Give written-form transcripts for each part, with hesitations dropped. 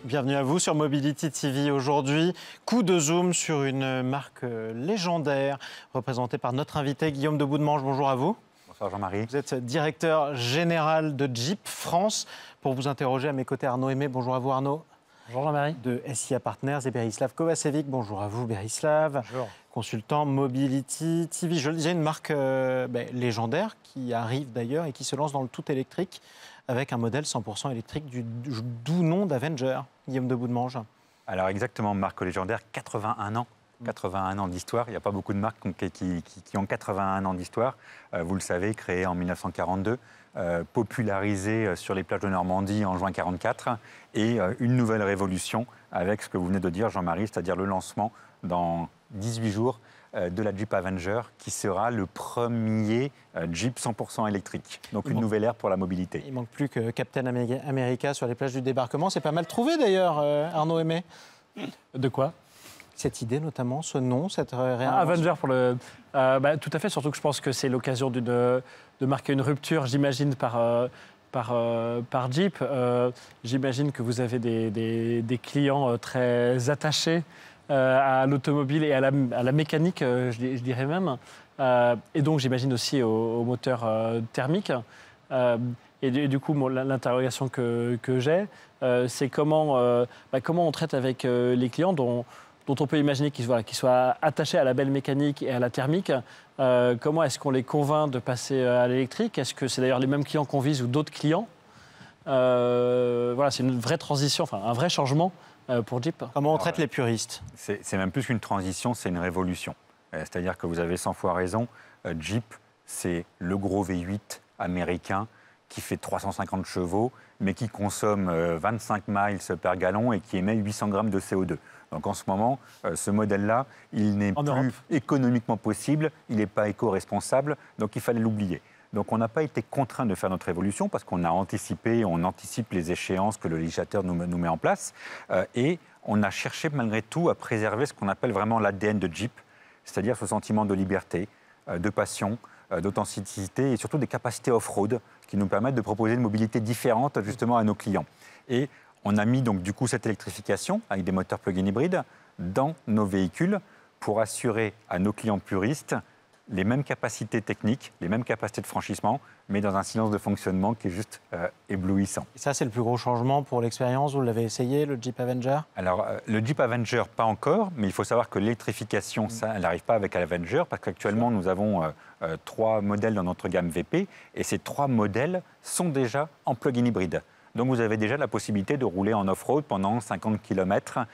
Bienvenue à vous sur Mobility TV. Aujourd'hui, coup de zoom sur une marque légendaire représentée par notre invité Guillaume de Boudemange. Bonjour à vous. Bonsoir Jean-Marie. Vous êtes directeur général de Jeep France. Pour vous interroger, à mes côtés Arnaud Aimé. Bonjour à vous Arnaud. Bonjour Jean-Marie. De SIA Partners et Berislav Kovacevic. Bonjour à vous Berislav. Bonjour. Consultant Mobility TV. Je le disais, une marque légendaire qui arrive d'ailleurs et qui se lance dans le tout électrique avec un modèle 100% électrique du doux nom d'Avenger. Guillaume de Boudemange. Alors exactement, marque légendaire, 81 ans. 81 ans d'histoire. Il n'y a pas beaucoup de marques qui ont 81 ans d'histoire. Vous le savez, créée en 1942, popularisée sur les plages de Normandie en juin 1944, et une nouvelle révolution avec ce que vous venez de dire, Jean-Marie, c'est-à-dire le lancement dans 18 jours de la Jeep Avenger, qui sera le premier Jeep 100% électrique. Donc une nouvelle ère pour la mobilité. Il ne manque plus que Captain America sur les plages du débarquement. C'est pas mal trouvé d'ailleurs, Arnaud Aimé. De quoi? Cette idée notamment, ce nom, cette réinvention. Avenger pour le... tout à fait, surtout que je pense que c'est l'occasion de marquer une rupture, j'imagine, par Jeep. J'imagine que vous avez des clients très attachés à l'automobile et à la mécanique, je dirais même. Et donc, j'imagine aussi au moteur thermique. Et du coup, l'interrogation que j'ai, c'est comment on traite avec les clients dont on peut imaginer qu'ils soient attachés à la belle mécanique et à la thermique. Comment est-ce qu'on les convainc de passer à l'électrique? Est-ce que c'est d'ailleurs les mêmes clients qu'on vise ou d'autres clients? Voilà, c'est une vraie transition, enfin un vrai changement pour Jeep. Comment on traite les puristes? C'est même plus qu'une transition, c'est une révolution. C'est-à-dire que vous avez 100 fois raison. Jeep, c'est le gros V8 américain qui fait 350 chevaux, mais qui consomme 25 miles par gallon et qui émet 800 grammes de CO2. Donc en ce moment, ce modèle-là, il n'est plus économiquement possible, il n'est pas éco-responsable, donc il fallait l'oublier. Donc on n'a pas été contraint de faire notre évolution parce qu'on a anticipé, on anticipe les échéances que le législateur nous met en place. Et on a cherché malgré tout à préserver ce qu'on appelle vraiment l'ADN de Jeep, c'est-à-dire ce sentiment de liberté, de passion, d'authenticité et surtout des capacités off-road qui nous permettent de proposer une mobilité différente justement à nos clients. Et on a mis donc du coup cette électrification avec des moteurs plug-in hybrides dans nos véhicules pour assurer à nos clients puristes les mêmes capacités techniques, les mêmes capacités de franchissement, mais dans un silence de fonctionnement qui est juste éblouissant. Et ça, c'est le plus gros changement pour l'expérience. Vous l'avez essayé, le Jeep Avenger? Alors, le Jeep Avenger, pas encore, mais il faut savoir que l'électrification, ça, elle n'arrive pas avec l'Avenger, parce qu'actuellement, nous avons 3 modèles dans notre gamme VP, et ces 3 modèles sont déjà en plug-in hybride. Donc vous avez déjà la possibilité de rouler en off-road pendant 50 km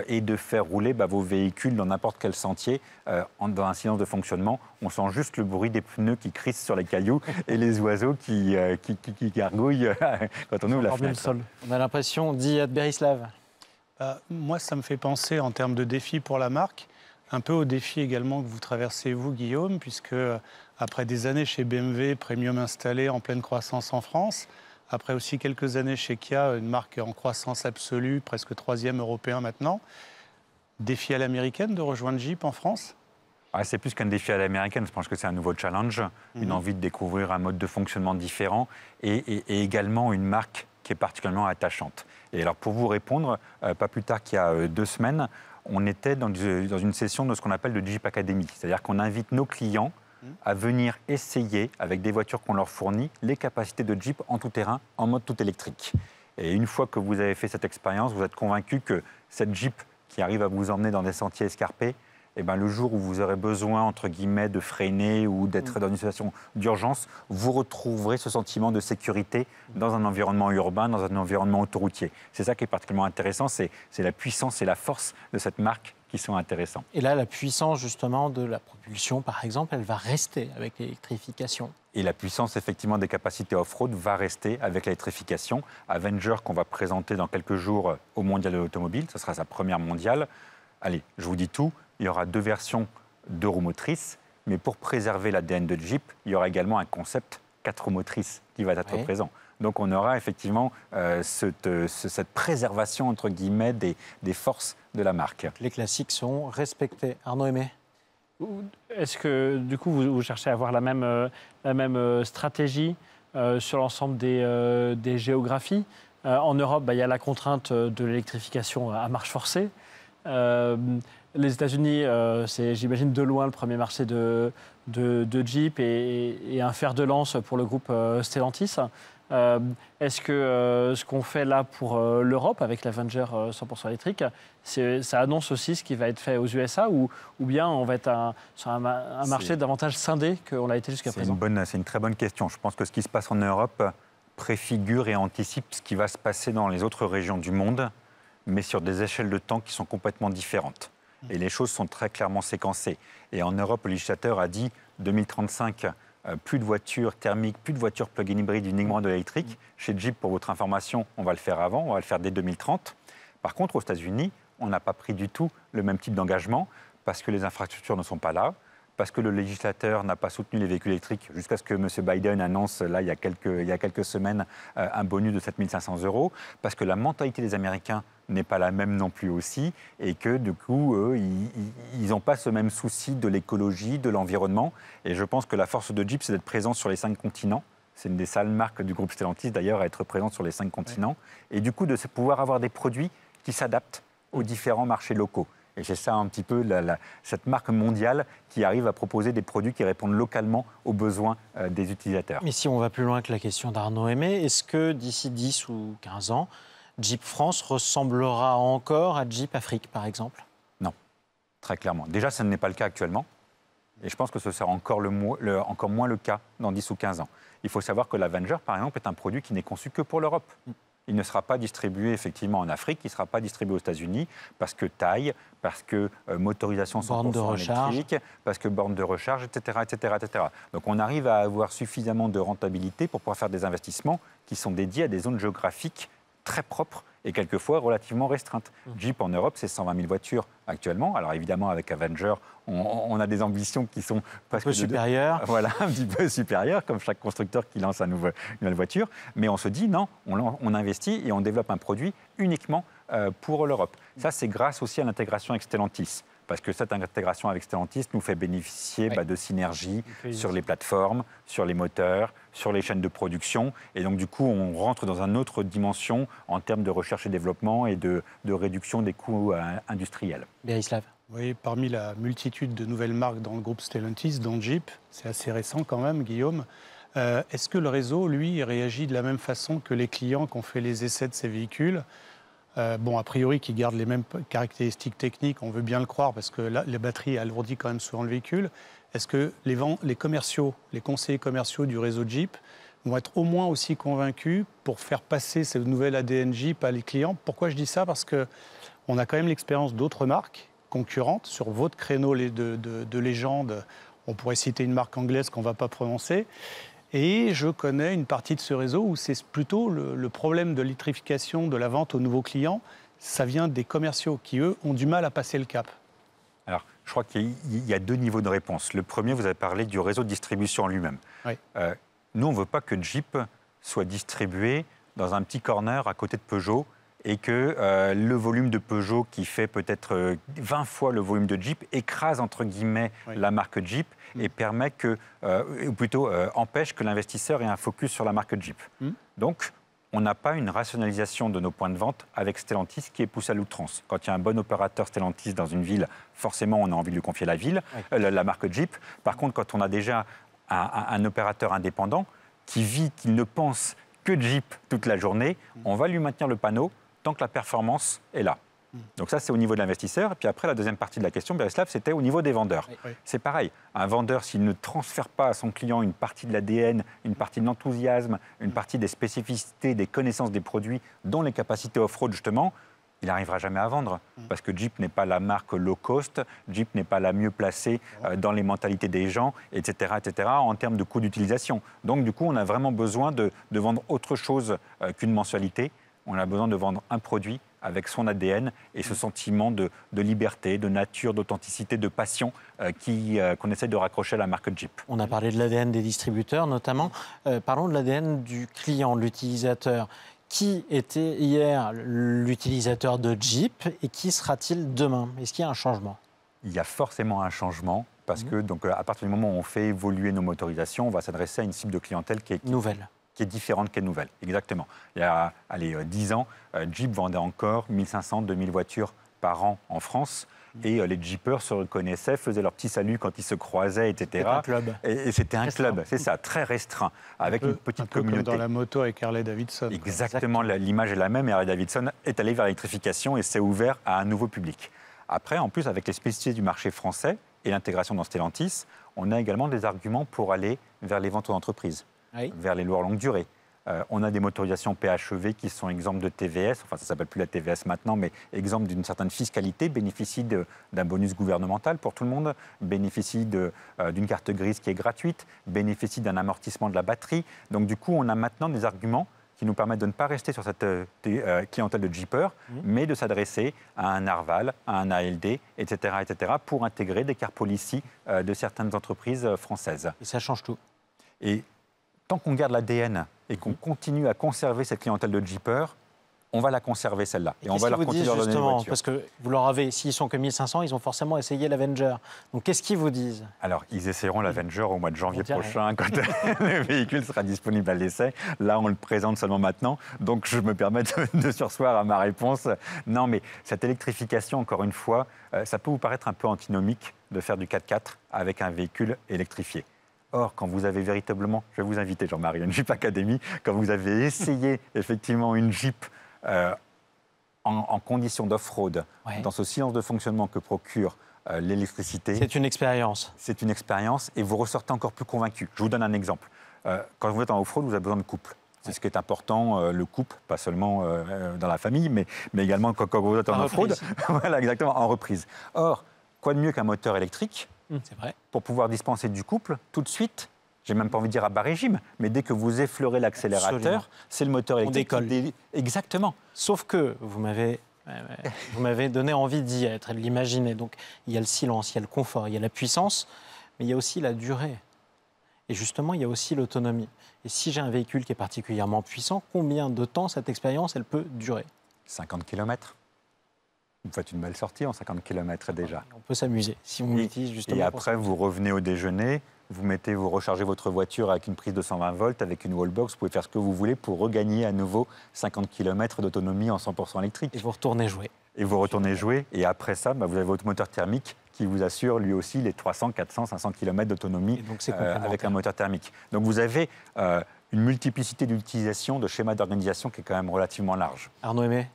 et de faire rouler vos véhicules dans n'importe quel sentier dans un silence de fonctionnement. On sent juste le bruit des pneus qui crissent sur les cailloux et les oiseaux qui gargouillent quand on ouvre la fenêtre. On a l'impression, dit Berislav. Moi, ça me fait penser en termes de défis pour la marque, un peu au défi également que vous traversez, vous, Guillaume, puisque après des années chez BMW, Premium installé en pleine croissance en France, après aussi quelques années chez Kia, une marque en croissance absolue, presque 3e européen maintenant. Défi à l'américaine de rejoindre Jeep en France? C'est plus qu'un défi à l'américaine, je pense que c'est un nouveau challenge, une envie de découvrir un mode de fonctionnement différent et également une marque qui est particulièrement attachante. Et alors pour vous répondre, pas plus tard qu'il y a 2 semaines, on était dans une session de ce qu'on appelle le Jeep Academy, c'est-à-dire qu'on invite nos clients à venir essayer, avec des voitures qu'on leur fournit, les capacités de Jeep en tout terrain, en mode tout électrique. Et une fois que vous avez fait cette expérience, vous êtes convaincu que cette Jeep qui arrive à vous emmener dans des sentiers escarpés, le jour où vous aurez besoin, entre guillemets, de freiner ou d'être dans une situation d'urgence, vous retrouverez ce sentiment de sécurité dans un environnement urbain, dans un environnement autoroutier. C'est ça qui est particulièrement intéressant, c'est la puissance et la force de cette marque qui sont intéressants. Et là, la puissance justement de la propulsion, par exemple, elle va rester avec l'électrification. Et la puissance, effectivement, des capacités off-road va rester avec l'électrification. Avenger, qu'on va présenter dans quelques jours au Mondial de l'Automobile, ce sera sa première mondiale. Allez, je vous dis tout, il y aura 2 versions de roues motrices, mais pour préserver l'ADN de Jeep, il y aura également un concept 4 roues motrices qui va être présent. Donc on aura effectivement cette préservation, entre guillemets, des forces de la marque. Les classiques sont respectés. Arnaud Aimé? Est-ce que, du coup, vous cherchez à avoir la même stratégie sur l'ensemble des géographies. En Europe, il y a la contrainte de l'électrification à marche forcée. Les États-Unis, c'est, j'imagine, de loin le premier marché de Jeep et un fer de lance pour le groupe Stellantis. Est-ce que ce qu'on fait là pour l'Europe avec l'Avenger 100% électrique, ça annonce aussi ce qui va être fait aux USA ou bien on va être sur un marché davantage scindé qu'on l'a été jusqu'à présent? C'est une très bonne question. Je pense que ce qui se passe en Europe préfigure et anticipe ce qui va se passer dans les autres régions du monde, mais sur des échelles de temps qui sont complètement différentes. Et les choses sont très clairement séquencées. Et en Europe, le législateur a dit 2035, plus de voitures thermiques, plus de voitures plug-in hybrides, uniquement de l'électrique. Chez Jeep, pour votre information, on va le faire avant, on va le faire dès 2030. Par contre, aux États-Unis, on n'a pas pris du tout le même type d'engagement parce que les infrastructures ne sont pas là, parce que le législateur n'a pas soutenu les véhicules électriques jusqu'à ce que M. Biden annonce, là, il y a quelques semaines, un bonus de 7 500 €, parce que la mentalité des Américains n'est pas la même non plus aussi, et que du coup, eux, ils n'ont pas ce même souci de l'écologie, de l'environnement. Et je pense que la force de Jeep, c'est d'être présent sur les 5 continents. C'est une des seules marques du groupe Stellantis, d'ailleurs, à être présente sur les 5 continents. Et du coup, de pouvoir avoir des produits qui s'adaptent aux différents marchés locaux. Et c'est ça un petit peu cette marque mondiale qui arrive à proposer des produits qui répondent localement aux besoins des utilisateurs. Mais si on va plus loin que la question d'Arnaud Aimé, est-ce que d'ici 10 ou 15 ans, Jeep France ressemblera encore à Jeep Afrique, par exemple? Non, très clairement. Déjà, ce n'est pas le cas actuellement. Et je pense que ce sera encore moins le cas dans 10 ou 15 ans. Il faut savoir que l'Avenger, par exemple, est un produit qui n'est conçu que pour l'Europe. Il ne sera pas distribué effectivement en Afrique, il ne sera pas distribué aux États-Unis parce que taille, parce que motorisation 100% électrique, parce que borne de recharge, etc., etc., etc. Donc on arrive à avoir suffisamment de rentabilité pour pouvoir faire des investissements qui sont dédiés à des zones géographiques très propres et quelquefois relativement restreintes. Jeep en Europe, c'est 120 000 voitures actuellement. Alors évidemment, avec Avenger, on a des ambitions qui sont presque supérieures. Voilà, un petit peu supérieures, comme chaque constructeur qui lance une nouvelle voiture. Mais on se dit, non, on investit et on développe un produit uniquement pour l'Europe. Ça, c'est grâce aussi à l'intégration avec Stellantis. Parce que cette intégration avec Stellantis nous fait bénéficier de synergies sur les plateformes, sur les moteurs, sur les chaînes de production. Et donc, du coup, on rentre dans une autre dimension en termes de recherche et développement et de réduction des coûts industriels. Bérislav. Oui, parmi la multitude de nouvelles marques dans le groupe Stellantis, dont Jeep, c'est assez récent quand même, Guillaume, est-ce que le réseau, lui, réagit de la même façon que les clients qui ont fait les essais de ces véhicules? A priori, qui gardent les mêmes caractéristiques techniques, on veut bien le croire, parce que là, la batterie alourdit quand même souvent le véhicule. Est-ce que les commerciaux, les conseillers commerciaux du réseau Jeep vont être au moins aussi convaincus pour faire passer ce nouvel ADN Jeep à les clients? Pourquoi je dis ça? Parce qu'on a quand même l'expérience d'autres marques concurrentes sur votre créneau de légende. On pourrait citer une marque anglaise qu'on ne va pas prononcer. Et je connais une partie de ce réseau où c'est plutôt le problème de l'électrification de la vente aux nouveaux clients. Ça vient des commerciaux qui, eux, ont du mal à passer le cap. Alors, je crois qu'il y a 2 niveaux de réponse. Le premier, vous avez parlé du réseau de distribution en lui-même. Oui. Nous, on ne veut pas que Jeep soit distribué dans un petit corner à côté de Peugeot et que le volume de Peugeot, qui fait peut-être 20 fois le volume de Jeep, écrase, entre guillemets, la marque Jeep et permet ou plutôt empêche que l'investisseur ait un focus sur la marque Jeep. Donc, on n'a pas une rationalisation de nos points de vente avec Stellantis qui est poussée à l'outrance. Quand il y a un bon opérateur Stellantis dans une ville, forcément, on a envie de lui confier la marque Jeep. Par contre, quand on a déjà un opérateur indépendant qui ne pense que Jeep toute la journée, on va lui maintenir le panneau tant que la performance est là. Donc ça, c'est au niveau de l'investisseur. Et puis après, la deuxième partie de la question, Bérislav, c'était au niveau des vendeurs. Oui. C'est pareil. Un vendeur, s'il ne transfère pas à son client une partie de l'ADN, une partie de l'enthousiasme, une partie des spécificités, des connaissances des produits, dont les capacités off-road, justement, il n'arrivera jamais à vendre. Parce que Jeep n'est pas la marque low cost, Jeep n'est pas la mieux placée dans les mentalités des gens, etc., en termes de coût d'utilisation. Donc, du coup, on a vraiment besoin de vendre autre chose qu'une mensualité. On a besoin de vendre un produit avec son ADN et ce sentiment de liberté, de nature, d'authenticité, de passion qu'on essaie de raccrocher à la marque Jeep. On a parlé de l'ADN des distributeurs notamment. Parlons de l'ADN du client, de l'utilisateur. Qui était hier l'utilisateur de Jeep et qui sera-t-il demain? Est-ce qu'il y a un changement? Il y a forcément un changement parce que donc, à partir du moment où on fait évoluer nos motorisations, on va s'adresser à une cible de clientèle qui est nouvelle. qui est différente qu'elle nouvelle. Exactement. Il y a 10 ans, Jeep vendait encore 1500, 2000 voitures par an en France. Et les Jeepers se reconnaissaient, faisaient leur petit salut quand ils se croisaient, etc. C'était un club. Et c'était un club, c'est ça, très restreint, avec une petite communauté. Comme dans la moto avec Harley-Davidson. Exactement, l'image est la même et Harley-Davidson est allé vers l'électrification et s'est ouvert à un nouveau public. Après, en plus, avec les spécificités du marché français et l'intégration dans Stellantis, on a également des arguments pour aller vers les ventes aux entreprises, vers les lois longue durée. On a des motorisations PHEV qui sont exemples de TVS, enfin ça ne s'appelle plus la TVS maintenant, mais exemples d'une certaine fiscalité, bénéficient d'un bonus gouvernemental pour tout le monde, bénéficient d'une carte grise qui est gratuite, bénéficient d'un amortissement de la batterie. Donc du coup, on a maintenant des arguments qui nous permettent de ne pas rester sur cette clientèle de Jeeper, mais de s'adresser à un Arval, à un ALD, etc., pour intégrer des car policy de certaines entreprises françaises. Et ça change tout. Et tant qu'on garde l'ADN et qu'on continue à conserver cette clientèle de Jeeper, on va la conserver celle-là. Et on va leur continuer à leur donner des voitures. Parce que vous leur avez, s'ils sont que 1500, ils ont forcément essayé l'Avenger. Donc qu'est-ce qu'ils vous disent? Alors, ils essaieront l'Avenger au mois de janvier prochain, quand le véhicule sera disponible à l'essai. Là, on le présente seulement maintenant. Donc, je me permets de surseoir à ma réponse. Non, mais cette électrification, encore une fois, ça peut vous paraître un peu antinomique de faire du 4x4 avec un véhicule électrifié. Or, quand vous avez véritablement, je vais vous inviter Jean-Marie, une Jeep Academy, quand vous avez essayé effectivement une Jeep en conditions d'off-road, dans ce silence de fonctionnement que procure l'électricité. C'est une expérience. C'est une expérience et vous ressortez encore plus convaincu. Je vous donne un exemple. Quand vous êtes en off-road, vous avez besoin de couple. C'est ce qui est important, le couple, pas seulement dans la famille, mais également quand vous êtes en off-road. Voilà, exactement, en reprise. Or, quoi de mieux qu'un moteur électrique c'est vrai. Pour pouvoir dispenser du couple tout de suite, j'ai même pas envie de dire à bas régime, mais dès que vous effleurez l'accélérateur, c'est le moteur électrique. On décolle. Exactement. Sauf que vous m'avez donné envie d'y être et de l'imaginer. Donc il y a le silence, il y a le confort, il y a la puissance, mais il y a aussi la durée. Et justement, il y a aussi l'autonomie. Et si j'ai un véhicule qui est particulièrement puissant, combien de temps cette expérience elle peut durer? 50 km. Vous faites une belle sortie en 50 km déjà. On peut s'amuser si on l'utilise justement. Et après, vous revenez au déjeuner, vous rechargez votre voiture avec une prise de 120 volts, avec une wallbox, vous pouvez faire ce que vous voulez pour regagner à nouveau 50 km d'autonomie en 100% électrique. Et vous retournez jouer. Et après ça, vous avez votre moteur thermique qui vous assure lui aussi les 300, 400, 500 km d'autonomie avec un moteur thermique. Donc vous avez une multiplicité d'utilisation, de schémas d'organisation qui est quand même relativement large. Arnaud Aimé?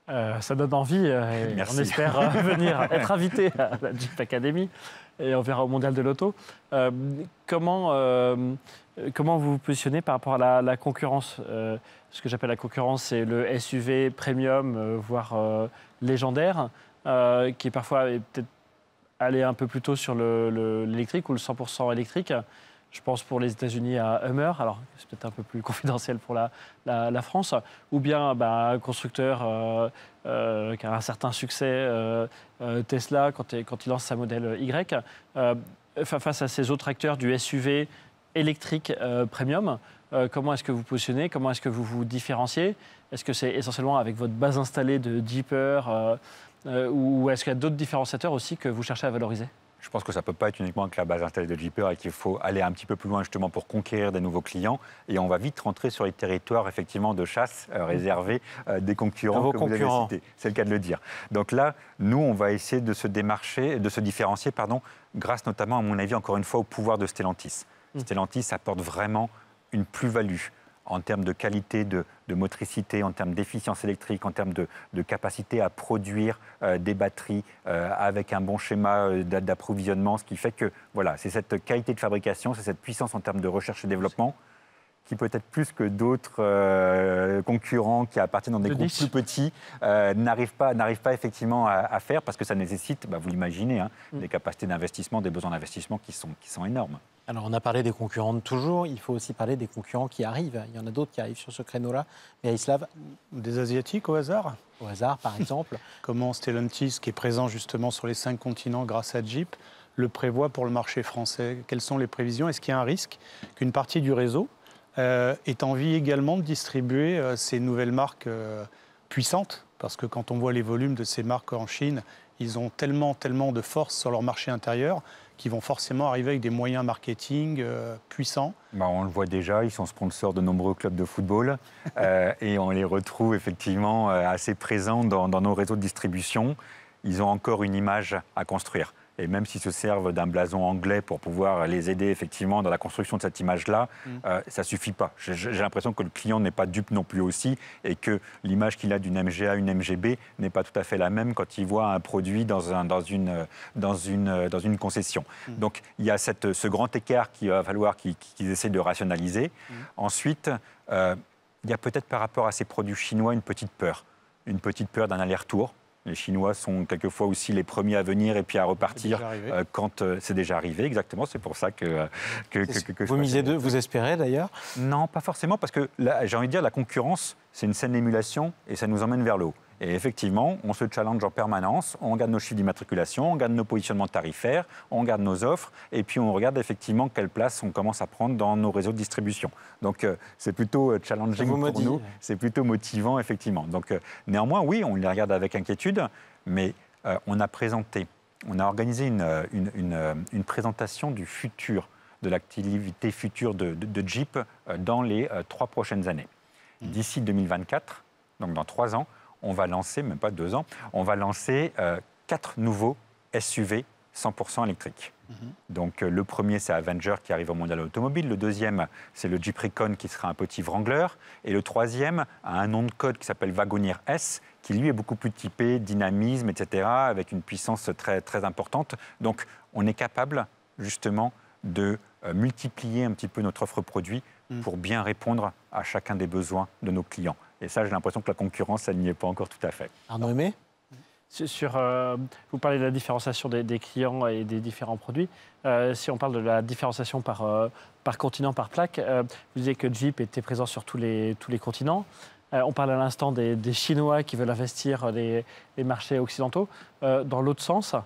Ça donne envie. On espère venir être invité à la Jeep Academy et on verra au Mondial de l'Auto. Comment vous vous positionnez par rapport à la concurrence? Ce que j'appelle la concurrence, c'est le SUV premium, voire légendaire, qui parfois est peut-être allé un peu plus tôt sur l'électrique ou le 100% électrique. Je pense pour les États-Unis à Hummer, alors c'est peut-être un peu plus confidentiel pour la France, ou bien un constructeur qui a un certain succès, Tesla, quand il lance sa modèle Y, face à ces autres acteurs du SUV électrique premium. Comment est-ce que vous positionnez? Comment est-ce que vous vous différenciez? Est-ce que c'est essentiellement avec votre base installée de Jeeper ou est-ce qu'il y a d'autres différenciateurs aussi que vous cherchez à valoriser? Je pense que ça ne peut pas être uniquement avec la base installée de Jeeper et qu'il faut aller un petit peu plus loin justement pour conquérir des nouveaux clients. Et on va vite rentrer sur les territoires effectivement de chasse réservés des concurrents que vous avez cités. C'est le cas de le dire. Donc là, nous, on va essayer de se différencier, grâce notamment, à mon avis, encore une fois, au pouvoir de Stellantis. Stellantis apporte vraiment une plus-value en termes de qualité de motricité, en termes d'efficience électrique, en termes de capacité à produire des batteries avec un bon schéma d'approvisionnement, ce qui fait que voilà, c'est cette qualité de fabrication, c'est cette puissance en termes de recherche et développement qui peut-être plus que d'autres concurrents qui appartiennent dans des groupes plus petits n'arrivent pas effectivement à faire parce que ça nécessite, vous l'imaginez, des capacités d'investissement, des besoins d'investissement qui sont énormes. Alors, on a parlé des concurrents de toujours, il faut aussi parler des concurrents qui arrivent. Il y en a d'autres qui arrivent sur ce créneau-là. Mais Aïslav? Des Asiatiques au hasard? Au hasard, par exemple. Comment Stellantis, qui est présent justement sur les 5 continents grâce à Jeep, le prévoit pour le marché français? Quelles sont les prévisions? Est-ce qu'il y a un risque qu'une partie du réseau ait envie également de distribuer ces nouvelles marques puissantes? Parce que quand on voit les volumes de ces marques en Chine, ils ont tellement de force sur leur marché intérieur qui vont forcément arriver avec des moyens marketing puissants. On le voit déjà, ils sont sponsors de nombreux clubs de football et on les retrouve effectivement assez présents dans nos réseaux de distribution. Ils ont encore une image à construire. Et même s'ils se servent d'un blason anglais pour pouvoir les aider effectivement dans la construction de cette image-là, ça ne suffit pas. J'ai l'impression que le client n'est pas dupe non plus aussi et que l'image qu'il a d'une MGA, une MGB n'est pas tout à fait la même quand il voit un produit dans une concession. Donc il y a ce grand écart qu'il va falloir qu'ils essaient de rationaliser. Ensuite, il y a peut-être par rapport à ces produits chinois une petite peur d'un aller-retour. Les Chinois sont quelquefois aussi les premiers à venir et puis à repartir quand c'est déjà arrivé. Exactement, c'est pour ça que vous misez d'eux, vous espérez d'ailleurs? Non, pas forcément, parce que j'ai envie de dire la concurrence, c'est une saine émulation et ça nous emmène vers le haut. Et effectivement, on se challenge en permanence, on regarde nos chiffres d'immatriculation, on regarde nos positionnements tarifaires, on regarde nos offres, et puis on regarde effectivement quelle place on commence à prendre dans nos réseaux de distribution. Donc c'est plutôt challenging pour nous, c'est plutôt motivant effectivement. Donc néanmoins, oui, on les regarde avec inquiétude, mais on a organisé une présentation du futur, de l'activité future de Jeep dans les 3 prochaines années. D'ici 2024, donc dans 3 ans, on va lancer, même pas 2 ans, on va lancer 4 nouveaux SUV 100% électriques. Donc le premier, c'est Avenger qui arrive au Mondial Automobile. Le deuxième, c'est le Jeep Recon qui sera un petit Wrangler. Et le troisième a un nom de code qui s'appelle Wagoneer S, qui lui est beaucoup plus typé dynamisme, etc., avec une puissance très, très importante. Donc on est capable justement de multiplier un petit peu notre offre produit pour bien répondre à chacun des besoins de nos clients. Et ça, j'ai l'impression que la concurrence, elle n'y est pas encore tout à fait. Arnaud Aimé ? Vous parlez de la différenciation des clients et des différents produits. Si on parle de la différenciation par continent, par plaque, vous disiez que Jeep était présent sur tous les continents. On parle à l'instant des Chinois qui veulent investir les marchés occidentaux. Dans l'autre sens,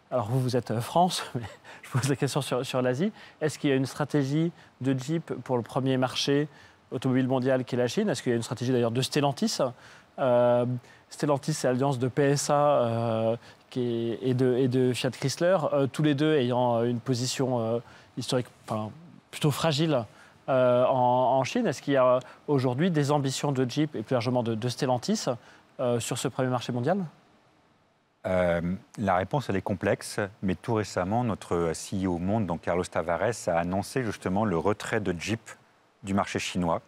alors vous êtes France, mais je pose la question sur l'Asie. Est-ce qu'il y a une stratégie de Jeep pour le premier marché automobile mondial qui est la Chine? Est-ce qu'il y a une stratégie d'ailleurs de Stellantis? Stellantis, c'est l'alliance de PSA et de Fiat Chrysler, tous les deux ayant une position historique plutôt fragile en Chine. Est-ce qu'il y a aujourd'hui des ambitions de Jeep et plus largement de Stellantis sur ce premier marché mondial? La réponse, elle est complexe, mais tout récemment, notre CEO au monde, donc Carlos Tavares, a annoncé justement le retrait de Jeep du marché chinois,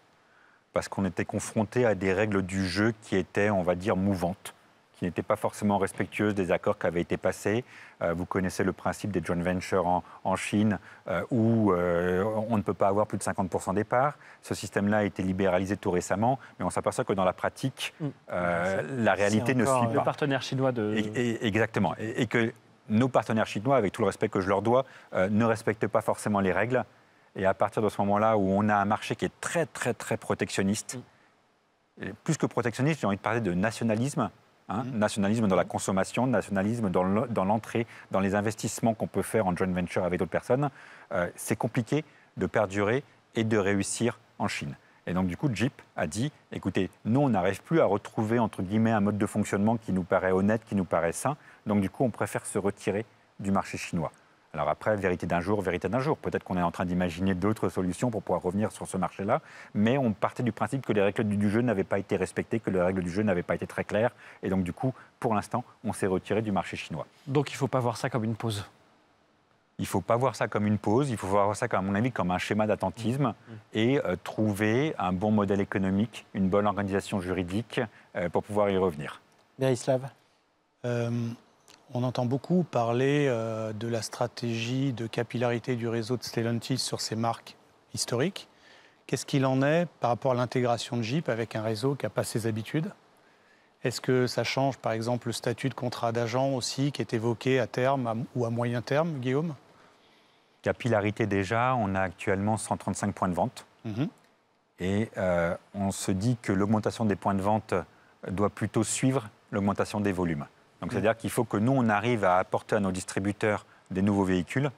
parce qu'on était confronté à des règles du jeu qui étaient, on va dire, mouvantes, qui n'étaient pas forcément respectueuses des accords qui avaient été passés. Vous connaissez le principe des joint ventures en Chine, où on ne peut pas avoir plus de 50% des parts. Ce système-là a été libéralisé tout récemment, mais on s'aperçoit que dans la pratique, la réalité ne suit pas. Le partenaire chinois de... Exactement. Et que nos partenaires chinois, avec tout le respect que je leur dois, ne respectent pas forcément les règles. Et à partir de ce moment-là, où on a un marché qui est très, très, très protectionniste, et plus que protectionniste, j'ai envie de parler de nationalisme. Nationalisme dans la consommation, nationalisme dans l'entrée, dans les investissements qu'on peut faire en joint venture avec d'autres personnes, c'est compliqué de perdurer et de réussir en Chine. Et donc, du coup, Jeep a dit, écoutez, nous, on n'arrive plus à retrouver, entre guillemets, un mode de fonctionnement qui nous paraît honnête, qui nous paraît sain. Donc, du coup, on préfère se retirer du marché chinois. Alors après, vérité d'un jour. Peut-être qu'on est en train d'imaginer d'autres solutions pour pouvoir revenir sur ce marché-là, mais on partait du principe que les règles du jeu n'avaient pas été respectées, que les règles du jeu n'avaient pas été très claires. Et donc, du coup, pour l'instant, on s'est retiré du marché chinois. Donc, il ne faut pas voir ça comme une pause. Il ne faut pas voir ça comme une pause, il faut voir ça, à mon avis, comme un schéma d'attentisme et trouver un bon modèle économique, une bonne organisation juridique pour pouvoir y revenir. Berislav. On entend beaucoup parler de la stratégie de capillarité du réseau de Stellantis sur ses marques historiques. Qu'est-ce qu'il en est par rapport à l'intégration de Jeep avec un réseau qui n'a pas ses habitudes? Est-ce que ça change, par exemple, le statut de contrat d'agent aussi, qui est évoqué à terme ou à moyen terme, Guillaume? Capillarité déjà, on a actuellement 135 points de vente. Et on se dit que l'augmentation des points de vente doit plutôt suivre l'augmentation des volumes. Donc, c'est-à-dire qu'il faut que nous, on arrive à apporter à nos distributeurs des nouveaux véhicules,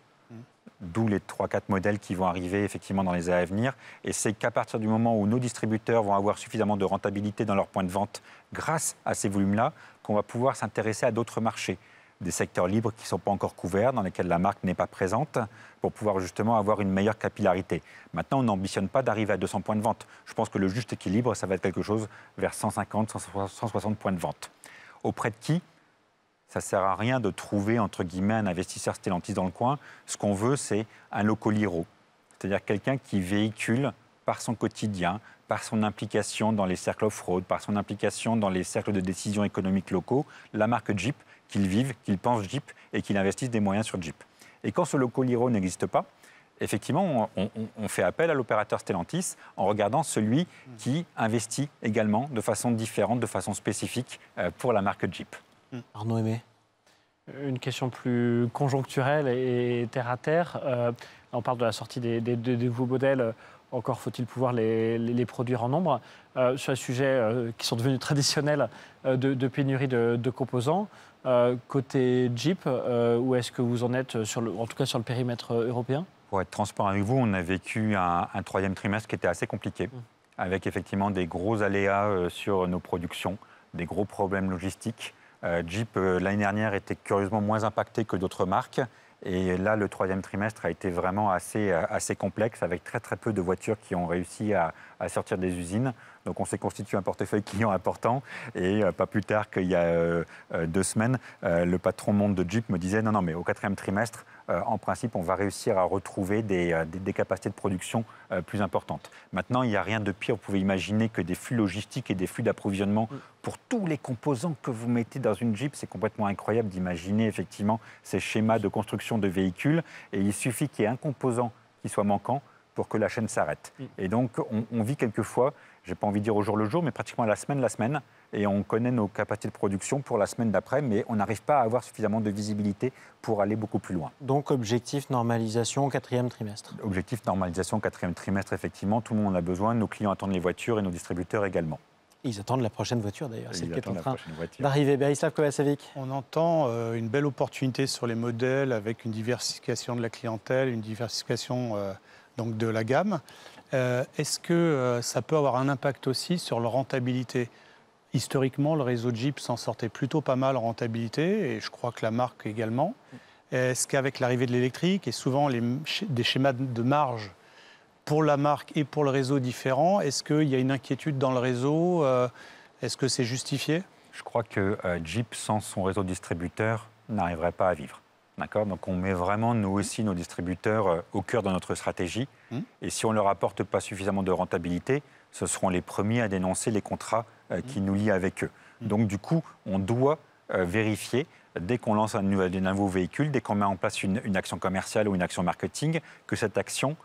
d'où les 3-4 modèles qui vont arriver effectivement dans les années à venir. Et c'est qu'à partir du moment où nos distributeurs vont avoir suffisamment de rentabilité dans leurs points de vente grâce à ces volumes-là, qu'on va pouvoir s'intéresser à d'autres marchés. des secteurs libres qui ne sont pas encore couverts, dans lesquels la marque n'est pas présente, pour pouvoir justement avoir une meilleure capillarité. Maintenant, on n'ambitionne pas d'arriver à 200 points de vente. Je pense que le juste équilibre, ça va être quelque chose vers 150, 160 points de vente. Auprès de qui ? Ça ne sert à rien de trouver, entre guillemets, un investisseur Stellantis dans le coin. Ce qu'on veut, c'est un locoliro, c'est-à-dire quelqu'un qui véhicule par son quotidien, par son implication dans les cercles off-road, par son implication dans les cercles de décision économiques locaux, la marque Jeep, qu'il vive, qu'il pense Jeep et qu'il investisse des moyens sur Jeep. Et quand ce locoliro n'existe pas, effectivement, on fait appel à l'opérateur Stellantis en regardant celui qui investit également de façon différente, de façon spécifique pour la marque Jeep. Arnaud Aimé. Une question plus conjoncturelle et terre à terre. On parle de la sortie des nouveaux modèles. Encore faut-il pouvoir les produire en nombre. Sur les sujets qui sont devenus traditionnels de pénurie de composants, côté Jeep, où est-ce que vous en êtes, en tout cas sur le périmètre européen ? Pour être transparent avec vous, on a vécu un troisième trimestre qui était assez compliqué, avec effectivement des gros aléas sur nos productions, des gros problèmes logistiques. Jeep, l'année dernière, était curieusement moins impacté que d'autres marques. Et là, le troisième trimestre a été vraiment assez complexe, avec très peu de voitures qui ont réussi à sortir des usines. Donc on s'est constitué un portefeuille client important. Et pas plus tard qu'il y a 2 semaines, le patron monde de Jeep me disait « Non, mais au quatrième trimestre, en principe, on va réussir à retrouver des capacités de production plus importantes. » Maintenant, il n'y a rien de pire. Vous pouvez imaginer que des flux logistiques et des flux d'approvisionnement pour tous les composants que vous mettez dans une Jeep. C'est complètement incroyable d'imaginer effectivement ces schémas de construction de véhicules. Et il suffit qu'il y ait un composant qui soit manquant pour que la chaîne s'arrête. Et donc, on vit quelquefois, je n'ai pas envie de dire au jour le jour, mais pratiquement la semaine, et on connaît nos capacités de production pour la semaine d'après, mais on n'arrive pas à avoir suffisamment de visibilité pour aller beaucoup plus loin. Donc, objectif normalisation au quatrième trimestre. Objectif normalisation au quatrième trimestre, effectivement, tout le monde en a besoin, nos clients attendent les voitures et nos distributeurs également. Ils attendent la prochaine voiture d'ailleurs, Ils celle qui est en attendent la train prochaine voiture. d'arriver. Berislav Kovacevic. On entend une belle opportunité sur les modèles avec une diversification de la clientèle, une diversification donc de la gamme. Est-ce que ça peut avoir un impact aussi sur leur rentabilité ? Historiquement, le réseau Jeep s'en sortait plutôt pas mal en rentabilité, et je crois que la marque également. Est-ce qu'avec l'arrivée de l'électrique et souvent des schémas de marge pour la marque et pour le réseau différents, est-ce qu'il y a une inquiétude dans le réseau ? Est-ce que c'est justifié ? Je crois que Jeep, sans son réseau de distributeurs, n'arriverait pas à vivre. D'accord ? Donc on met vraiment, nous aussi, nos distributeurs au cœur de notre stratégie. Et si on ne leur apporte pas suffisamment de rentabilité, ce seront les premiers à dénoncer les contrats qui nous lient avec eux. Donc du coup, on doit vérifier, dès qu'on lance un nouveau véhicule, dès qu'on met en place une action commerciale ou une action marketing, que cette action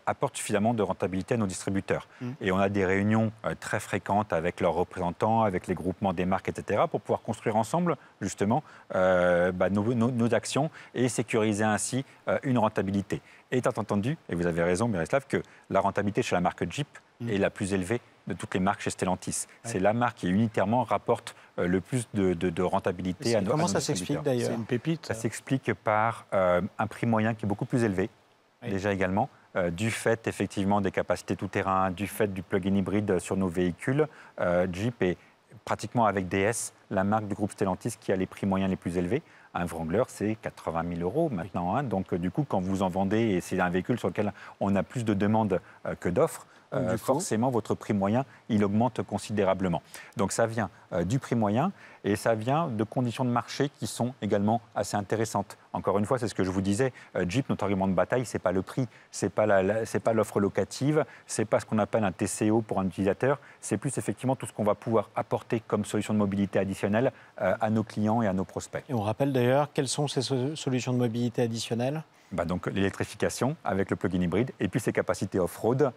apporte suffisamment de rentabilité à nos distributeurs. Et on a des réunions très fréquentes avec leurs représentants, avec les groupements des marques, etc., pour pouvoir construire ensemble, justement, nos actions et sécuriser ainsi une rentabilité. Étant entendu, et vous avez raison, Berislav, que la rentabilité chez la marque Jeep est la plus élevée de toutes les marques chez Stellantis. C'est la marque qui unitairement rapporte le plus de rentabilité à nos distributeurs. Comment ça s'explique d'ailleurs ? C'est une pépite. Ça s'explique par un prix moyen qui est beaucoup plus élevé, déjà également, du fait effectivement des capacités tout-terrain, du fait du plug-in hybride sur nos véhicules. Jeep est pratiquement avec DS la marque du groupe Stellantis qui a les prix moyens les plus élevés. Un Wrangler, c'est 80 000 € maintenant. Hein. Donc du coup, quand vous en vendez, et c'est un véhicule sur lequel on a plus de demandes que d'offres, forcément, votre prix moyen, il augmente considérablement. Donc ça vient du prix moyen et ça vient de conditions de marché qui sont également assez intéressantes. Encore une fois, c'est ce que je vous disais, Jeep, notre argument de bataille, ce n'est pas le prix, ce n'est pas l'offre locative, ce n'est pas ce qu'on appelle un TCO pour un utilisateur, c'est plus effectivement tout ce qu'on va pouvoir apporter comme solution de mobilité additionnelle à nos clients et à nos prospects. Et on rappelle d'ailleurs, quelles sont ces solutions de mobilité additionnelles ? Donc l'électrification avec le plug-in hybride et puis ses capacités off-road,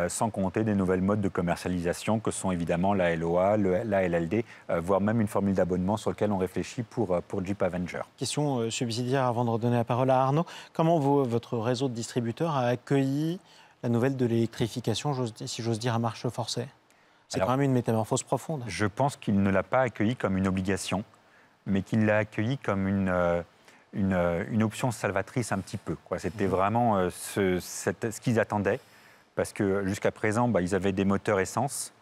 sans compter des nouvelles modes de commercialisation que sont évidemment la LOA, la LLD, voire même une formule d'abonnement sur laquelle on réfléchit pour Jeep Avenger. Question subsidiaire avant de redonner la parole à Arnaud. Comment votre réseau de distributeurs a accueilli la nouvelle de l'électrification, si j'ose dire, à marche forcée ? C'est quand même une métamorphose profonde. Je pense qu'il ne l'a pas accueilli comme une obligation, mais qu'il l'a accueilli comme une option salvatrice un petit peu. C'était vraiment ce qu'ils attendaient, parce que jusqu'à présent, ils avaient des moteurs essence,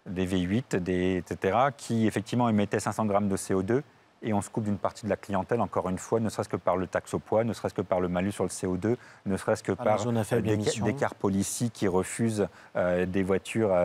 des V8, etc., qui effectivement émettaient 500 grammes de CO2 et on se coupe d'une partie de la clientèle, encore une fois, ne serait-ce que par le taxe au poids, ne serait-ce que par le malus sur le CO2, ne serait-ce que par des car policy qui refusent des voitures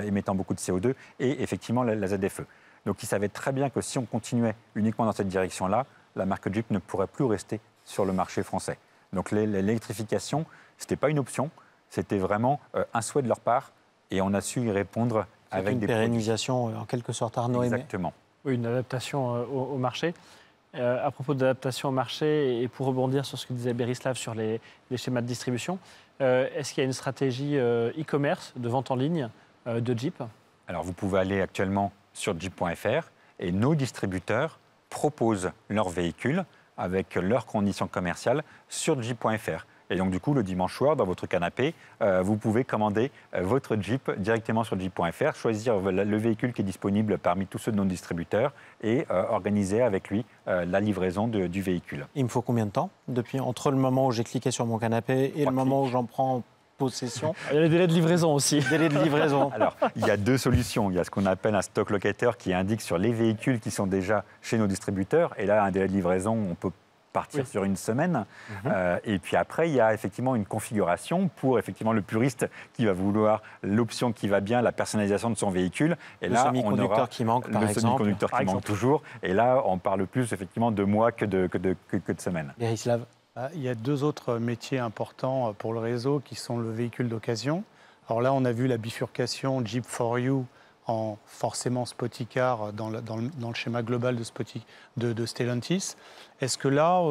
émettant beaucoup de CO2 et effectivement la ZFE. Donc ils savaient très bien que si on continuait uniquement dans cette direction-là, la marque Jeep ne pourrait plus rester sur le marché français. Donc l'électrification, ce n'était pas une option, c'était vraiment un souhait de leur part et on a su y répondre avec des pérennisation en quelque sorte, Arnaud Aimé. Exactement. Oui, une adaptation au marché. À propos d'adaptation au marché, et pour rebondir sur ce que disait Berislav sur les schémas de distribution, est-ce qu'il y a une stratégie e-commerce de vente en ligne de Jeep? Alors vous pouvez aller actuellement sur jeep.fr et nos distributeurs proposent leurs véhicules avec leurs conditions commerciales sur jeep.fr. Et donc, du coup, le dimanche soir, dans votre canapé, vous pouvez commander votre Jeep directement sur jeep.fr, choisir le véhicule qui est disponible parmi tous ceux de nos distributeurs et organiser avec lui la livraison du véhicule. Il me faut combien de temps entre le moment où j'ai cliqué sur mon canapé et le moment où j'en prends possession? Il y a les délais de livraison aussi. Délai de livraison. Alors, il y a deux solutions. Il y a ce qu'on appelle un stock locator qui indique sur les véhicules qui sont déjà chez nos distributeurs. Et là, un délai de livraison, on peut partir sur une semaine. Et puis après, il y a effectivement une configuration pour effectivement le puriste qui va vouloir l'option qui va bien, la personnalisation de son véhicule. Et le là, semi-conducteur qui manque, par exemple. Le semi-conducteur qui manque toujours. Et là, on parle plus effectivement de mois que de semaines. Berislav. Il y a deux autres métiers importants pour le réseau qui sont le véhicule d'occasion. Alors là, on a vu la bifurcation Jeep for You en forcément Spoticar dans le schéma global de Stellantis. Est-ce que là,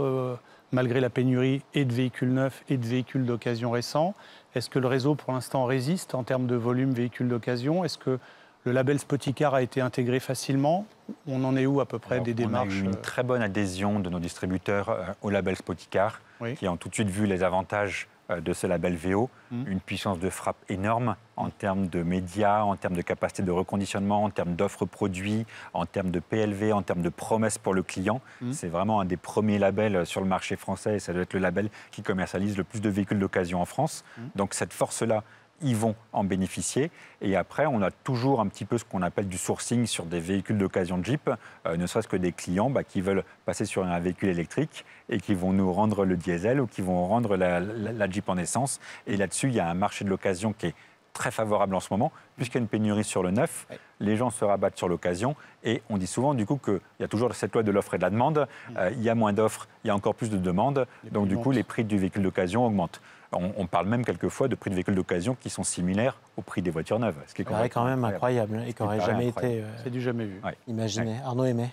malgré la pénurie et de véhicules neufs et de véhicules d'occasion récents, est-ce que le réseau pour l'instant résiste en termes de volume véhicules d'occasion? Est-ce que le label Spoticar a été intégré facilement? On en est où à peu près des démarches? On a eu une très bonne adhésion de nos distributeurs au label Spoticar, qui ont tout de suite vu les avantages de ce label VO, une puissance de frappe énorme en termes de médias, en termes de capacité de reconditionnement, en termes d'offres produits, en termes de PLV, en termes de promesses pour le client. C'est vraiment un des premiers labels sur le marché français et ça doit être le label qui commercialise le plus de véhicules d'occasion en France. Donc cette force-là, ils vont en bénéficier. Et après, on a toujours un petit peu ce qu'on appelle du sourcing sur des véhicules d'occasion Jeep, ne serait-ce que des clients qui veulent passer sur un véhicule électrique et qui vont nous rendre le diesel ou qui vont rendre la Jeep en essence. Et là-dessus, il y a un marché de l'occasion qui est très favorable en ce moment, puisqu'il y a une pénurie sur le neuf, les gens se rabattent sur l'occasion, et on dit souvent du coup qu'il y a toujours cette loi de l'offre et de la demande, il y a moins d'offres, il y a encore plus de demandes, donc du coup les prix du véhicule d'occasion augmentent. On parle même quelquefois de prix de véhicules d'occasion qui sont similaires au prix des voitures neuves. Ce qui est quand même incroyable et qui n'aurait jamais été c'est du jamais vu. Imaginé. Arnaud Aimé.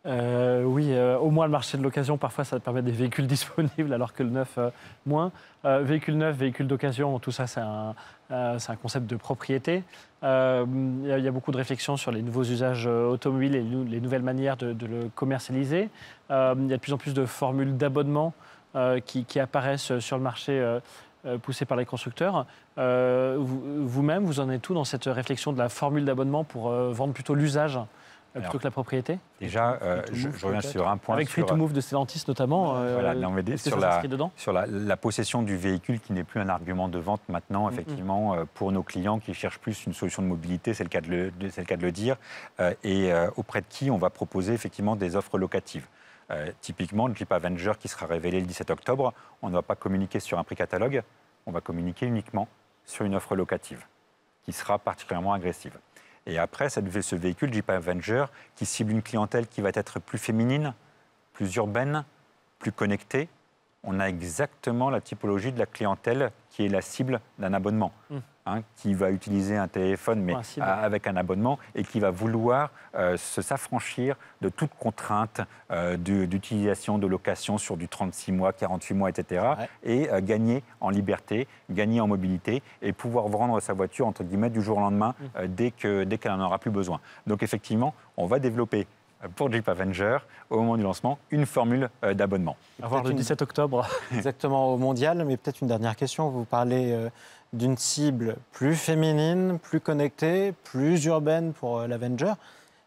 Oui, au moins le marché de l'occasion, parfois ça permet des véhicules disponibles alors que le neuf, moins. Véhicule neuf, véhicule d'occasion, tout ça c'est un concept de propriété. Il y a beaucoup de réflexions sur les nouveaux usages automobiles et les nouvelles manières de le commercialiser. Il y a de plus en plus de formules d'abonnement qui apparaissent sur le marché poussées par les constructeurs. Vous-même, vous en êtes où dans cette réflexion de la formule d'abonnement pour vendre plutôt l'usage plutôt que la propriété? Déjà, je reviens sur un point. Avec Free to Move de Stellantis notamment. Voilà, sur la possession du véhicule qui n'est plus un argument de vente maintenant, effectivement, pour nos clients qui cherchent plus une solution de mobilité, c'est le cas de le dire, et auprès de qui on va proposer effectivement des offres locatives. Typiquement, le Jeep Avenger qui sera révélé le 17 octobre, on ne va pas communiquer sur un prix catalogue, on va communiquer uniquement sur une offre locative qui sera particulièrement agressive. Et après, ce véhicule Jeep Avenger qui cible une clientèle qui va être plus féminine, plus urbaine, plus connectée, on a exactement la typologie de la clientèle qui est la cible d'un abonnement. Qui va utiliser un téléphone mais avec un abonnement et qui va vouloir s'affranchir de toute contrainte d'utilisation, de location sur du 36 mois, 48 mois, etc. Et gagner en liberté, gagner en mobilité et pouvoir vendre sa voiture, entre guillemets, du jour au lendemain dès qu'elle n'en aura plus besoin. Donc effectivement, on va développer pour Jeep Avenger, au moment du lancement, une formule d'abonnement. À voir le 17 octobre. Exactement, au mondial. Mais peut-être une dernière question. Vous parlez d'une cible plus féminine, plus connectée, plus urbaine pour l'Avenger.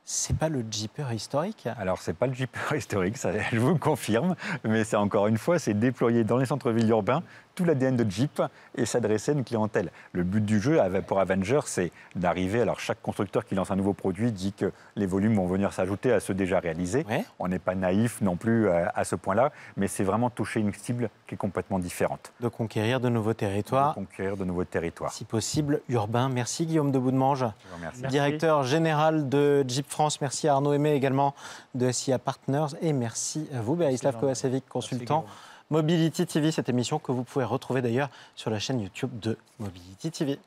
C'est pas le Jeeper historique? Alors, c'est pas le Jeeper historique, ça, je vous le confirme. Mais c'est encore une fois, c'est déployé dans les centres-villes urbains tout l'ADN de Jeep et s'adresser à une clientèle. Le but du jeu pour Avenger, c'est d'arriver, alors chaque constructeur qui lance un nouveau produit dit que les volumes vont venir s'ajouter à ceux déjà réalisés. Ouais. On n'est pas naïf non plus à ce point-là, mais c'est vraiment toucher une cible qui est complètement différente. De conquérir de nouveaux territoires. De conquérir de nouveaux territoires. Si possible, urbain. Merci Guillaume de Boudemange, Je vous remercie. Merci. directeur général de Jeep France. Merci à Arnaud Aimé également de SIA Partners. Et merci à vous, Berislav Kovacevic, consultant Mobility TV, cette émission que vous pouvez retrouver d'ailleurs sur la chaîne YouTube de Mobility TV.